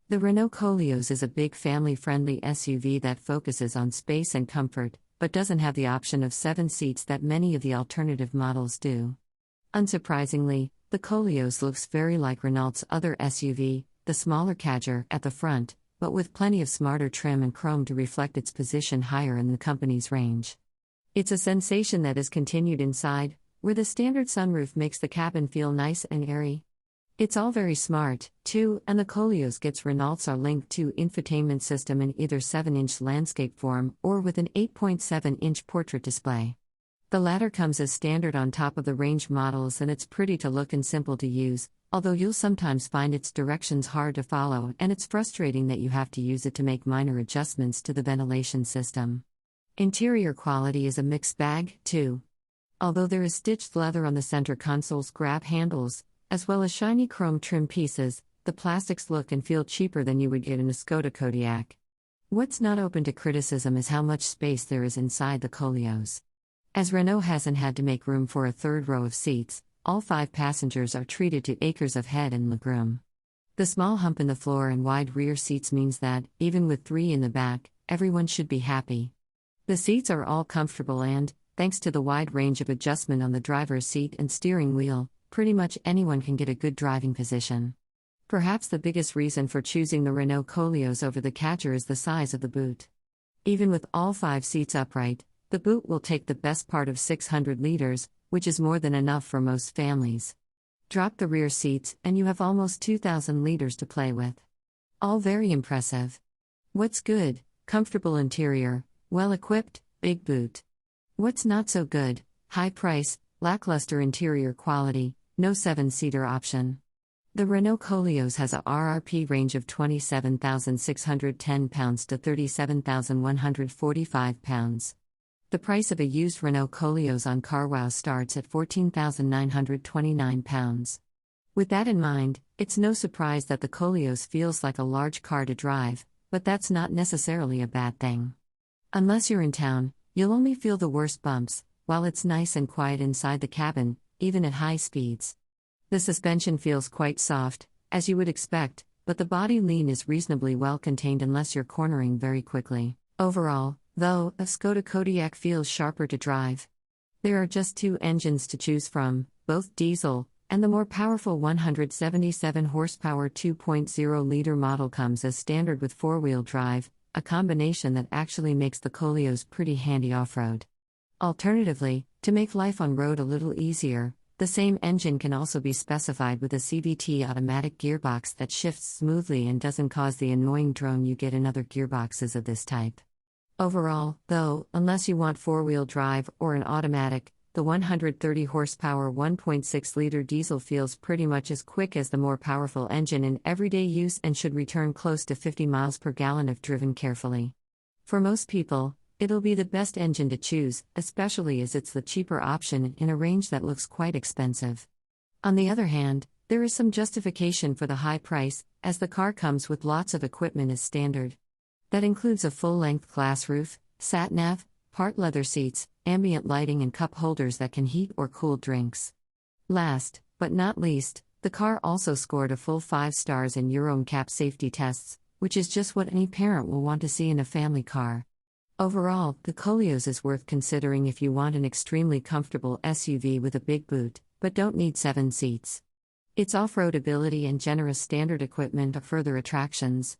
The Renault Koleos is a big family-friendly SUV that focuses on space and comfort, but doesn't have the option of 7 seats that many of the alternative models do. Unsurprisingly, the Koleos looks very like Renault's other SUV, the smaller Kadjar, at the front, but with plenty of smarter trim and chrome to reflect its position higher in the company's range. It's a sensation that is continued inside, where the standard sunroof makes the cabin feel nice and airy. It's all very smart, too, and the Koleos gets Renault's R-Link 2 infotainment system in either 7-inch landscape form or with an 8.7-inch portrait display. The latter comes as standard on top of the range models, and it's pretty to look and simple to use, although you'll sometimes find its directions hard to follow and it's frustrating that you have to use it to make minor adjustments to the ventilation system. Interior quality is a mixed bag, too. Although there is stitched leather on the center console's grab handles, as well as shiny chrome trim pieces, the plastics look and feel cheaper than you would get in a Skoda Kodiaq. What's not open to criticism is how much space there is inside the Koleos. As Renault hasn't had to make room for a third row of seats, all 5 passengers are treated to acres of head and legroom. The small hump in the floor and wide rear seats means that, even with 3 in the back, everyone should be happy. The seats are all comfortable and, thanks to the wide range of adjustment on the driver's seat and steering wheel, pretty much anyone can get a good driving position. Perhaps the biggest reason for choosing the Renault Koleos over the Kadjar is the size of the boot. Even with all 5 seats upright, the boot will take the best part of 600 liters, which is more than enough for most families. Drop the rear seats, and you have almost 2,000 liters to play with. All very impressive. What's good? Comfortable interior, well-equipped, big boot. What's not so good? High price, lackluster interior quality, no 7-seater option. The Renault Koleos has a RRP range of £27,610 to £37,145. The price of a used Renault Koleos on CarWow starts at £14,929. With that in mind, it's no surprise that the Koleos feels like a large car to drive, but that's not necessarily a bad thing. Unless you're in town, you'll only feel the worst bumps, while it's nice and quiet inside the cabin, even at high speeds. The suspension feels quite soft, as you would expect, but the body lean is reasonably well contained unless you're cornering very quickly. Overall, though, a Skoda Kodiaq feels sharper to drive. There are just 2 engines to choose from, both diesel, and the more powerful 177 horsepower 2.0-liter model comes as standard with 4-wheel drive, a combination that actually makes the Koleos pretty handy off-road. Alternatively, to make life on road a little easier, the same engine can also be specified with a CVT automatic gearbox that shifts smoothly and doesn't cause the annoying drone you get in other gearboxes of this type. Overall, though, unless you want 4-wheel drive or an automatic, the 130 horsepower 1.6-liter diesel feels pretty much as quick as the more powerful engine in everyday use and should return close to 50 miles per gallon if driven carefully. For most people, it'll be the best engine to choose, especially as it's the cheaper option in a range that looks quite expensive. On the other hand, there is some justification for the high price, as the car comes with lots of equipment as standard. That includes a full-length glass roof, sat-nav, part leather seats, ambient lighting and cup holders that can heat or cool drinks. Last, but not least, the car also scored a full 5 stars in Euro NCAP safety tests, which is just what any parent will want to see in a family car. Overall, the Koleos is worth considering if you want an extremely comfortable SUV with a big boot, but don't need 7 seats. Its off-road ability and generous standard equipment are further attractions.